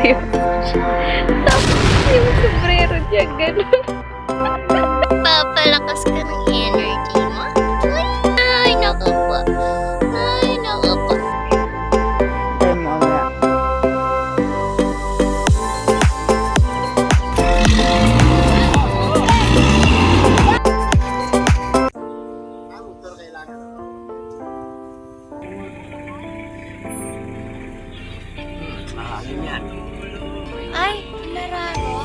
seryoso siya. Tapos yung sombrero niya, ganun. Papalakas ka ng energy mo. Ay, naku po. Ay, naku po. Tayo mamaya. Ay, nararo.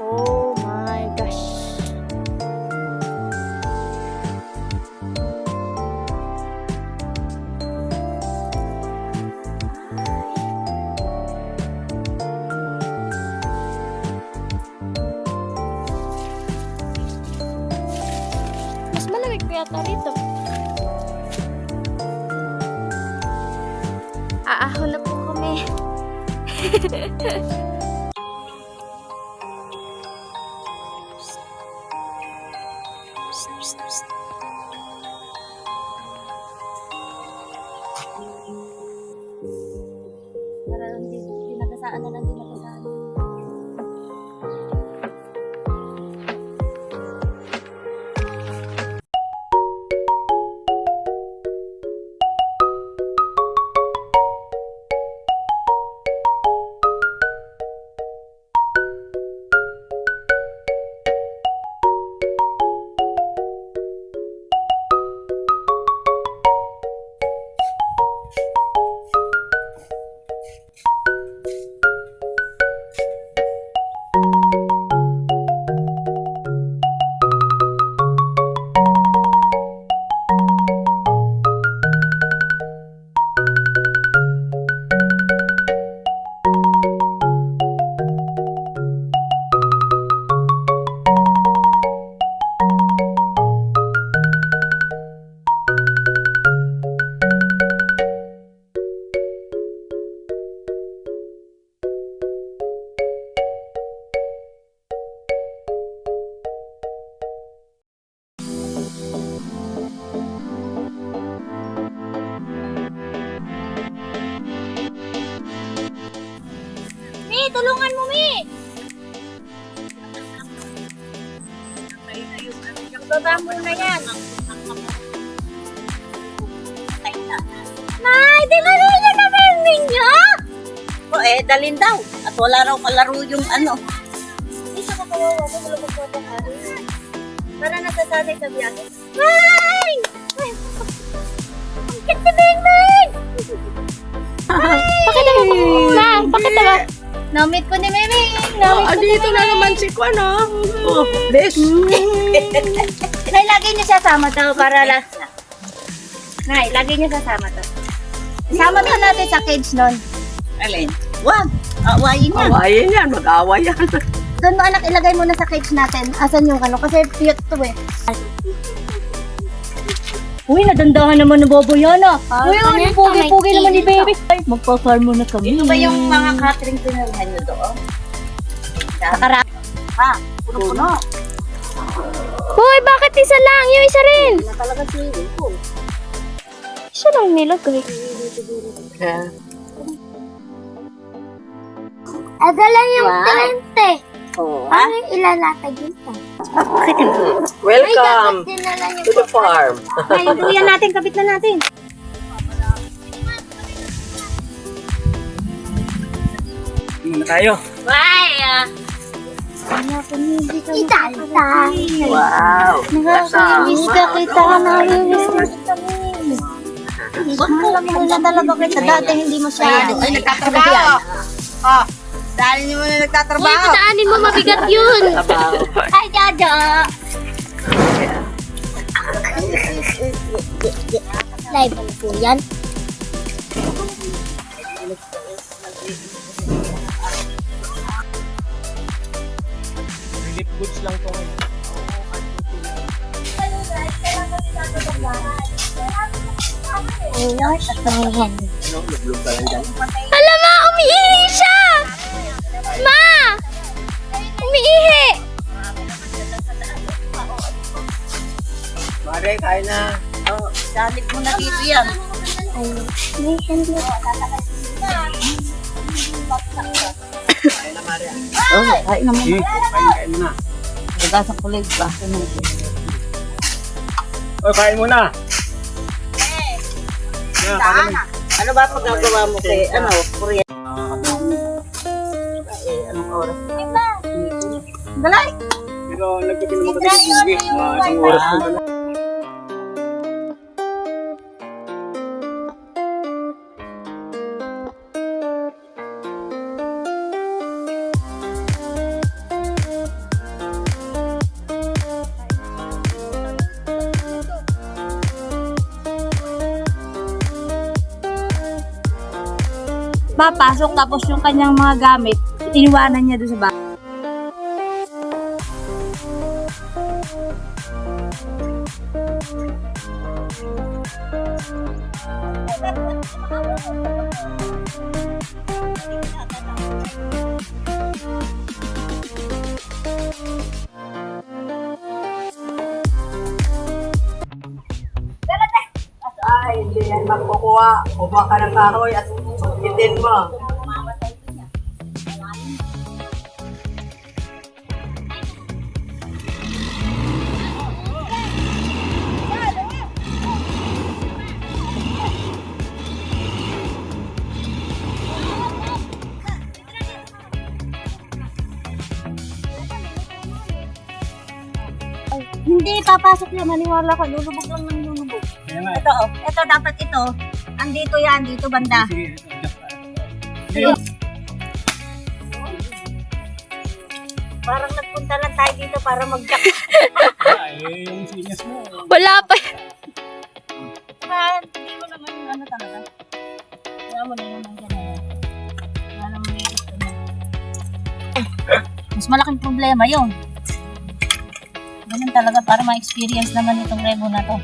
Oh my gosh. Mas malamig pa yata rito. Aahon na po kami. Para hindi nakasaan na lang din nakasaan. Mi, tulungan mo, Mi! Baba muna yan. Nay, di ba nila namin ninyo? Dalin daw. At wala raw kalaro yung ano. Hindi siya kakawawa ko, wala magpapahari. Para nasasanay sa biyahe. Ay! Ay! Ang cute si Bing Bing! Pakita mo. Ma, pakita mo. Na-meet ko ni Mimi. Na-meet ko Dito na naman si Kwan, oh. This. Nay, lagi niyo sasama to para lang. Nay, lagi niyo sasama to. Isama to natin sa cage nun. Alin? Wag. Awayin yan. Awayin yan, mag-away yan. Doon mo anak, ilagay muna sa cage natin. Asan yung ano? Kasi cute to eh. Uy, nadandahan naman ng bobo yan ah. Uy, ang pugi-pugi naman ni baby. Ay, magpa-farm muna kami. Ito ba yung mga catering pinalhan nyo doon? Nakara. Ha? Puno-puno. Hoy, bakit isa lang? Yung isa rin. Na talaga swimming pool. Isa lang nilagay. Adala yung Wow. talente. Oo. Ano yung ilalata dito? Welcome to the farm. Ay, duyan natin, kabit na natin. Muna tayo. Kita. Wow. Nakakamiss ka kita. Nakakamiss ka kita. Nakakamiss na talaga kita dati, hindi masyado. Ay, nagtatrabaho. Oh, dahil nyo muna nagtatrabaho. Daanin mo, mabigat yun. Ay, Jojo! Live ano po yan? Relief goods lang to. Ayun, tatawagan. Lublog ka lang dyan. Alam ma, umiihi siya! Ma! Umiihi! Mare, tayo na. Oh, sanib mo na dito yan. Tayo na, Mare. Oh, kain naman. Kain mo na. Nagasa ko lang baso na ito. Oy, kain mo na. Saan? Ano ba pagkagawa mo kay, Korea? Anong oras? Dalay! Pero nagpapin mo kasi ng tubig. Mga isang oras mo na. Papasok tapos yung kanyang mga gamit, iniwanan niya doon sa bahay. Ay, hindi yan magkukuha. Kuha ka ng kahoy at sukitin mo. Hindi, papasok yan. Maniwala ka. Lulubog lang ng lulubog. Kaya nga. Ito, ito dapat ito. Andito yan, dito banda. Sige. Parang nagpunta lang tayo dito para mag-jack. Ay, yung sinyas mo. Wala pa. Hindi mo naman yung ano talaga. Wala mo na naman dyan. Wala mo na yung gusto mo. Mas malaking problema yun. Ganun talaga para ma-experience naman itong rebo na to.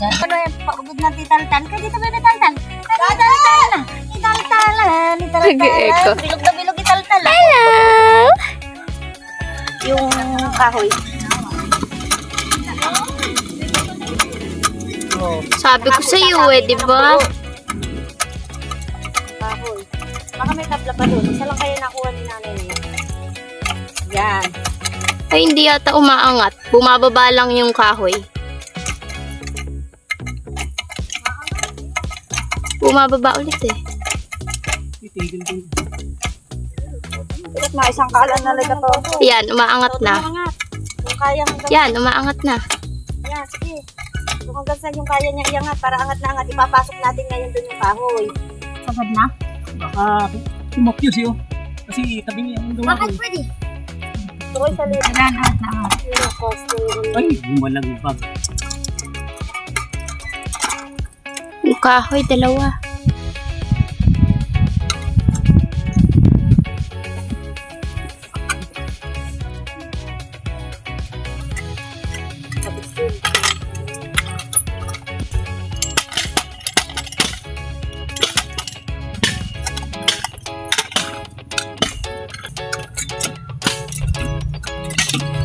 Ano yung pagod na titaltan? Kaya dito ba titaltan? Titaltan na! Titaltan! Nag-e-echo. Bilog na bilog italtan. Hello! Yung kahoy. Sabi ko sa iyo di ba? Kahoy. Baka may tabla pa doon. Isa lang kaya nakuha ni nanay na yan. Yan. Ay, hindi yata umaangat. Bumababa lang yung kahoy. Bumababa ulit eh. Titigil din. Bakit mga isang kalan na liga to? Yan, umaangat na. Umangat. Kung kaya hanggang... Yan, umaangat na. Yan, sige. Kung hanggang saan yung kaya niya iangat para angat na angat, ipapasok natin ngayon doon yung kahoy. Sagad na? Baka tumapyos yun. Kasi tabi niya ang gawa ko. Bakit pwede? Tukoy sa lito. Ay, bumalag yung bag. Yung kahoy, dalawa.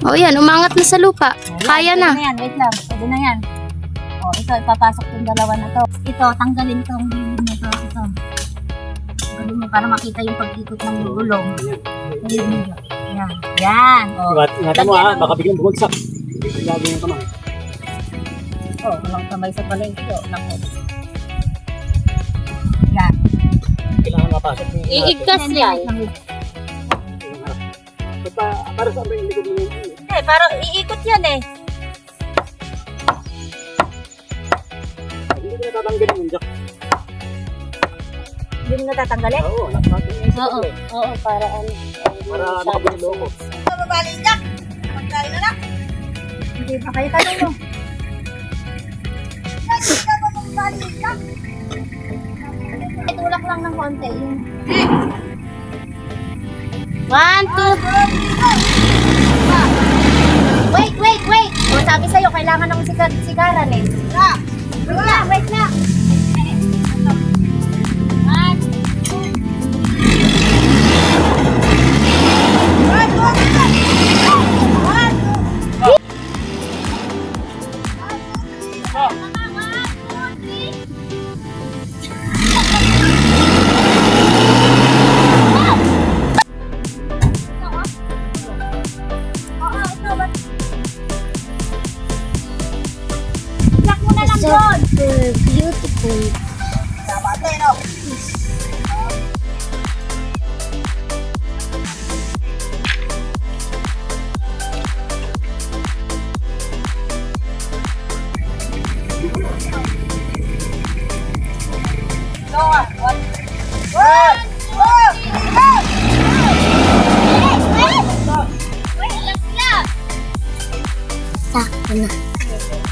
Oh, yan. Umangat na sa lupa. Kaya na. Pwede na yan, wait lang. Pwede na yan. O, ito, ipapasok yung dalawa na to. Ito, tanggalin tong gilid na to. Ito. Tanggalin mo para makita yung pag-ikot ng gulong. Gilid mo. Yan. Yan. O, Ingatan mo ha, baka biglang bumagsak. Lagi yung kamay. walang kamay sa palengke. O, naku. Yan. Kailangan mapasok mo yung Iigkas yan. Para sa abay, likod mo yung Parang iikot yan eh. hindi ko natatanggalin yung jack. Hindi mo natatanggalin? Oo, nakapatong yung isa. Oo, para ano. Para makabalik loob. Mababali jack. Magkain na lang. Hindi pa kayo tanong mo. Hindi ka mababali jack. Tulak lang ng konti. Yung 1, 2, Wait! O, sabi sa'yo, kailangan ng sigaran eh. Wait lang! beautiful.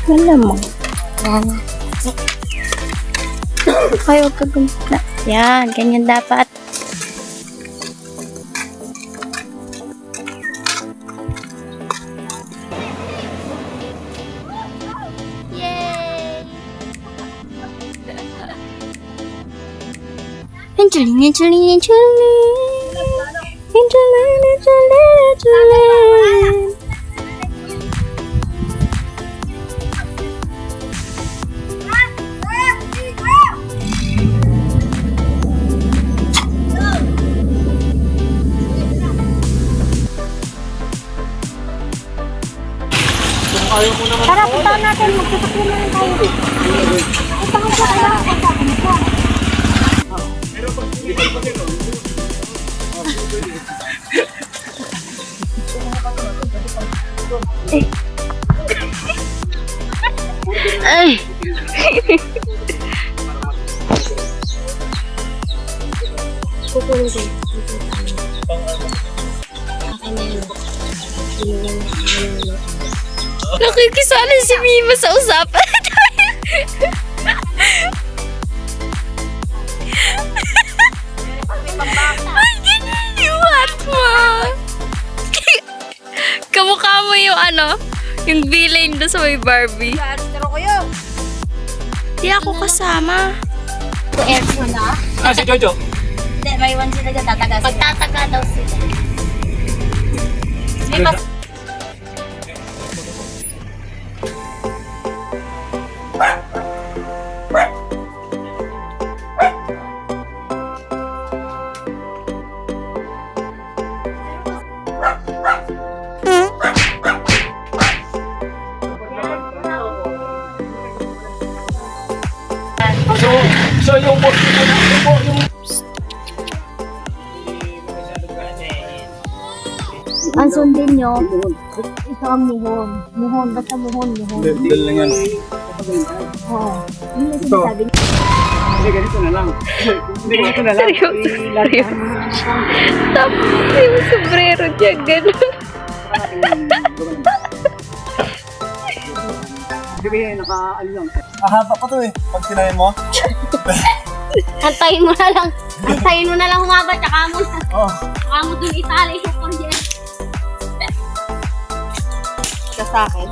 Wala mo. Yan. Ay, huwag ka gumita. Yan, ganyan dapat. Yay! Angeline, Angeline, Angeline. Angeline, Angeline, Angeline. Tara, punta natin. Magpapakyan na lang tayo. Punta ka siya. Kailangan ko sa akin. Ay! Kukunin ko. Nakikisali si Mima sa usapan. Ay, ganyan yung hat mo. Kamukha mo yung ano, yung villain doon sa may Barbie. Pero kayo. Di ako kasama. Aircon na. Ah, si Jojo. Hindi, may one sila dyan. Tataga sila. Magtataka daw sila. May mas... So yung boss mo na, yung Ang sundin nyo, ito ang muhon. Muhon, basta muhon. Dal lang yan. Oo. Yun yung sinasabi niya. Hindi, ganito na lang. Hindi, ganito na lang. Seryoso, seryoso. Tapos yung sombrero niya, gano'n. Sige, ano lang. Mahaba pa to eh. Pag sinayin mo. Antayin mo na lang. Antayin mo na lang humaba, tsaka mo na. Oo. Tsaka mo dun itali yung kuryente. Ka sa akin.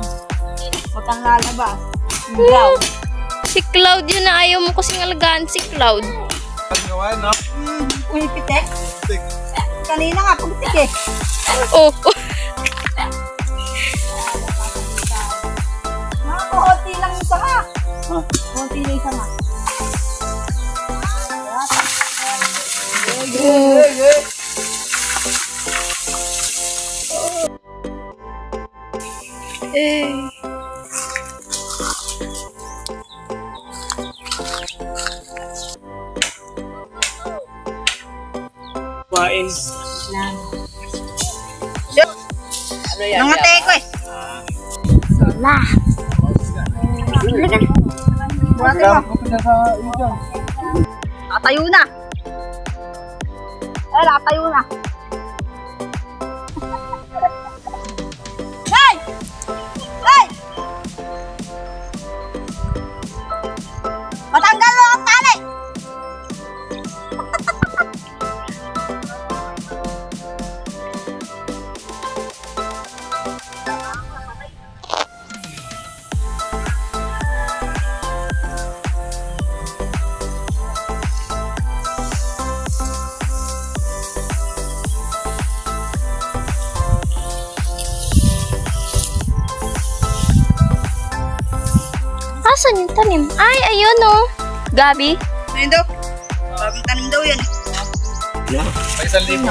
Huwag kang lalabas. Ikaw. Si Cloud yun na ayaw mo kasing alagaan si Cloud. Pumipitek. Kanina nga, pumitik eh. Oh, Mga konti lang isa nga. Konti lang isa nga. eh. Kumain. Nangatay ko eh. Sola. Tatayo na. Tatayo na. Hey! Hey! Matanggal mo ang tali! Asan yung tanim? Ay, ayun oh. Gabi? Ayun daw. Bagong tanim daw yan. May 1,000.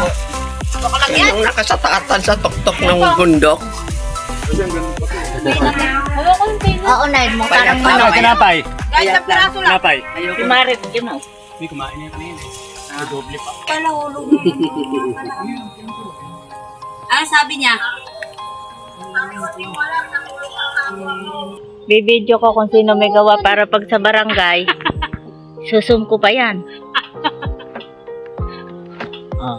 Baka lang yan. Yung nakasataatan sa tuktok ng bundok. Oo, Nay. Mo parang Tinapay, tinapay. Guys, sa piraso lang. Tinapay. Si Mare, bigyan mo. Hindi, kumain na yun kanina eh. Doble pa. Palahulog. Ano sabi niya? Bibidyo ko kung sino may gawa para pag sa barangay, susum ko pa yan. Oh.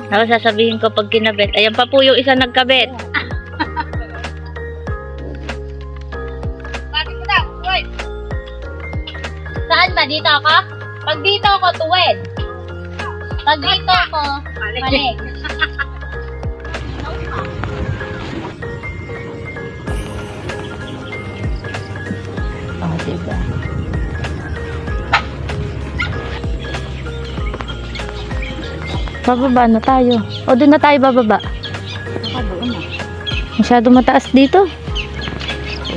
Tapos sasabihin ko pag kinabit, ayan pa po yung isa nagkabit. Saan ba? Dito ako? Pag dito ako, tuwid. Pag dito ako, mali. Oh, diba? Bababa na tayo. O, doon na tayo bababa. Doon na. Masyado mataas dito.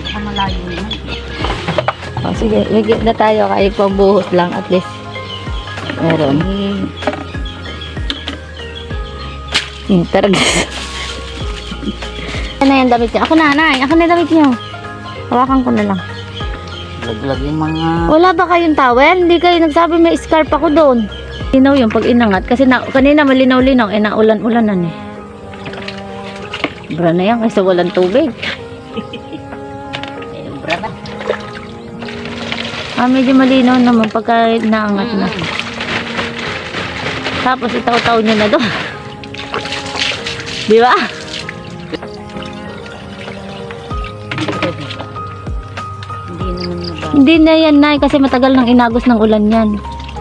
Baka malayo naman. O, sige. Higit na tayo kahit pambuhos lang at least. Meron. Tarag. Ano yan damit niyo? Ako na, Nay. Ako na damit niyo. Hawakan ko na lang. Laglag yung mga... Wala ba kayong towel? Hindi kayo nagsabi may scarf ako doon. Linaw yung pag inangat. Kasi kanina malinaw-linaw. Eh, naulan-ulanan eh. Bra na yan kasi walang tubig. Bra na. Medyo malinaw naman pagka naangat na. Tapos itaw-taw nyo na doon. Di ba? Hindi na yan, Nay, kasi matagal nang inagos ng ulan yan.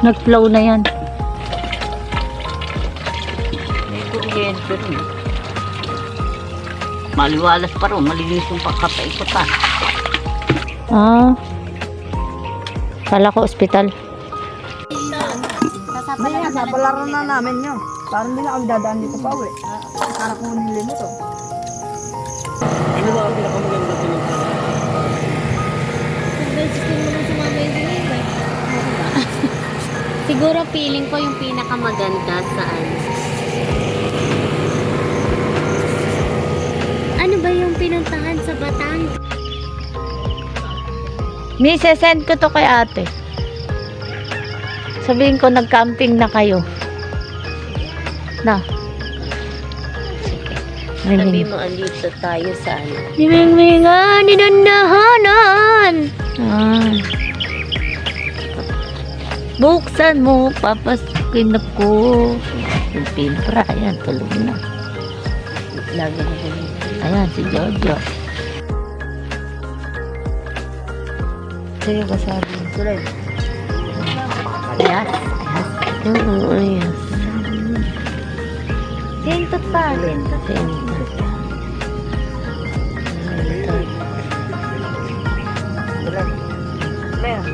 Nag-flow na yan. Kuryente rin. Maliwalas pa rin. Malinis yung pagkapaikot pa. Ah. Kala ko ospital. Ayan, napalaran na namin yun. Parang hindi na kami dadaan dito pa uwi. Para kunin mo to. Ano ba ang pinakamaganda tinapay? Siguro feeling ko yung pinakamaganda saan. Ano ba yung pinuntahan sa Batangas? Send ko to kay ate. Sabihin ko nag-camping na kayo. Na. Sabi mo, andito tayo sa ano. Nimingmingan, dinandahanan. Ah. Buksan mo, papasukin ako. Yung pimpra, ayan, tulog na. Ayan, si Jojo. Sige ba sabi? Ayan. Ayan. Sintot pa. Sintot.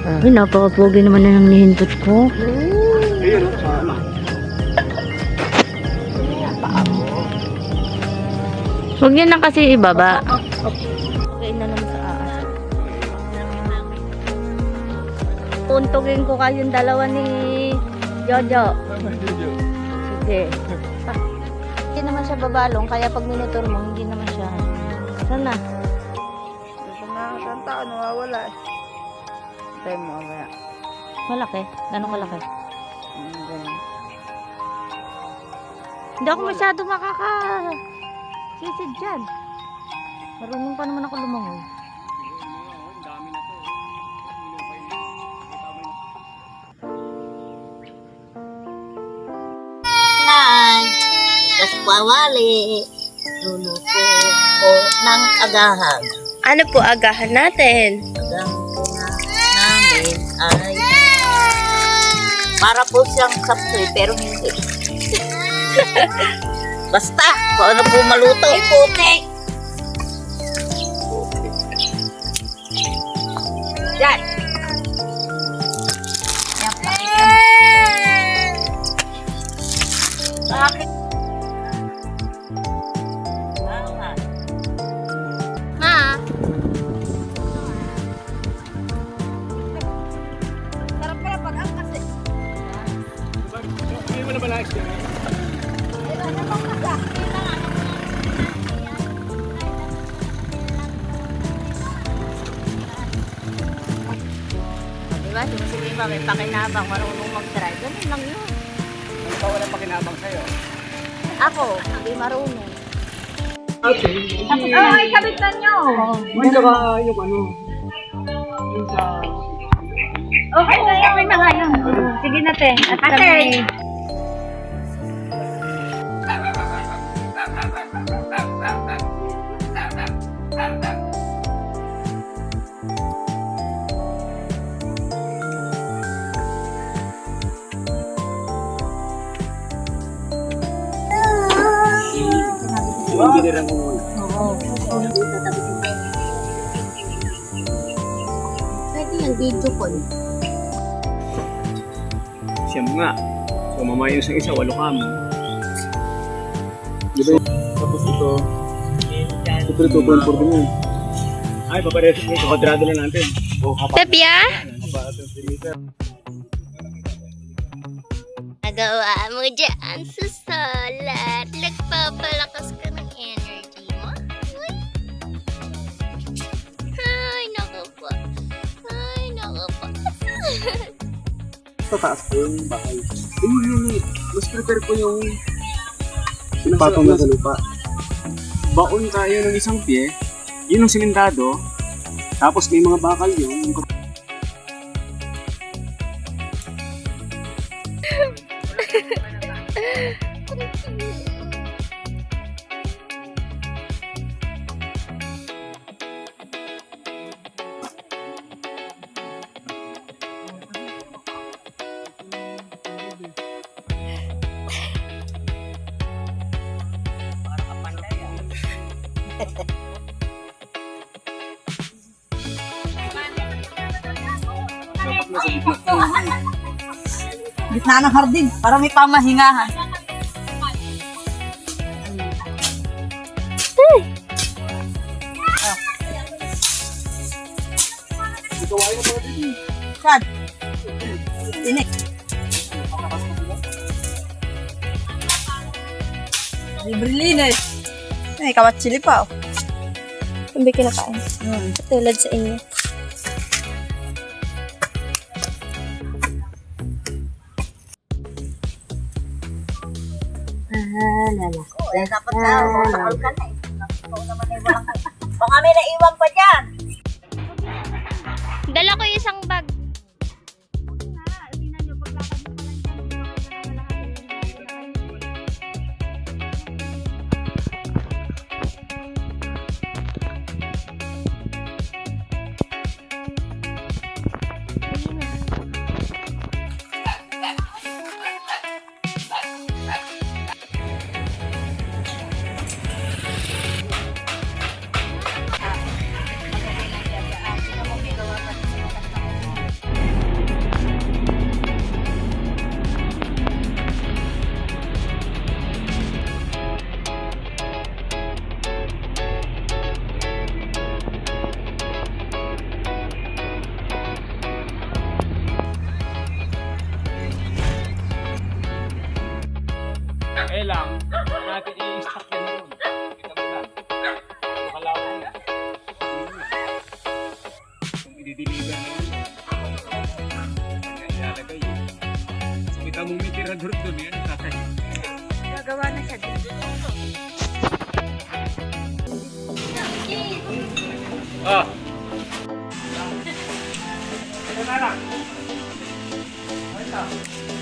Ay, napakapogi naman na ng nihintot ko. Huwag niya na kasi ibaba. Okay na naman sa aas. Puntugin ko kayong dalawa ni Jojo. Sige. Hindi naman siya babalong, kaya pag minutor mo, hindi naman siya. Sana. Gusto na isang tao, nawawala eh. Tayo mo, kaya. Malaki. Gano'ng malaki? Hindi ako masyado sisid dyan. Marunong pa naman ako lumangoy. Nay, kaswawali. Luluto ko ng agahan. Ano po agahan natin? Agahan ko nga namin ay para po siyang sapsoy pero hindi. Basta, kung ano po maluto. Ay, puti. Yan. Yan, pakita. Bakit? Ma? Sarap pala pag-angkas eh. Hindi mo na pala experience. Diba? Sige ba, may pakinabang, marunong mag-drive. Ganun lang yun. Ano pa wala pakinabang sa'yo? Ako, hindi marunong. Ay, kabitan nyo. Yung saka yung ano, yung sa... Okay na yun. Okay na nga yun. Sige na, te. At kami. Engineer ang umuwi. Pwede yung video call. Siyam nga. So mamaya yung isang isa, 8 kami. Diba? Tapos ito, ito 2.4 din yun. Ay, papareso ito, kwadrado na natin. O, Tepya? kapatid ng meter. Nagawa mo dyan sa solar. Nagpapalakas ka ng energy mo. Ay, naku po. Ay, naku po. Tataas ko yung bahay. Yun. Mas prepare ko yung patong na sa lupa. Baon tayo ng isang pie, yun ang silindado, tapos may mga bakal yun. Gitna ng hardin, para may pamahingahan. Sad. Tinik. Libre linis. Ay, kawat chili pa oh. Hindi kinakain. Tulad sa inyo. Kaya dapat na, masakal ka na eh. Ikaw naman ay walang baka may naiwan pa dyan. Dala ko yung isang bag. Ah. Ito na lang. Ito.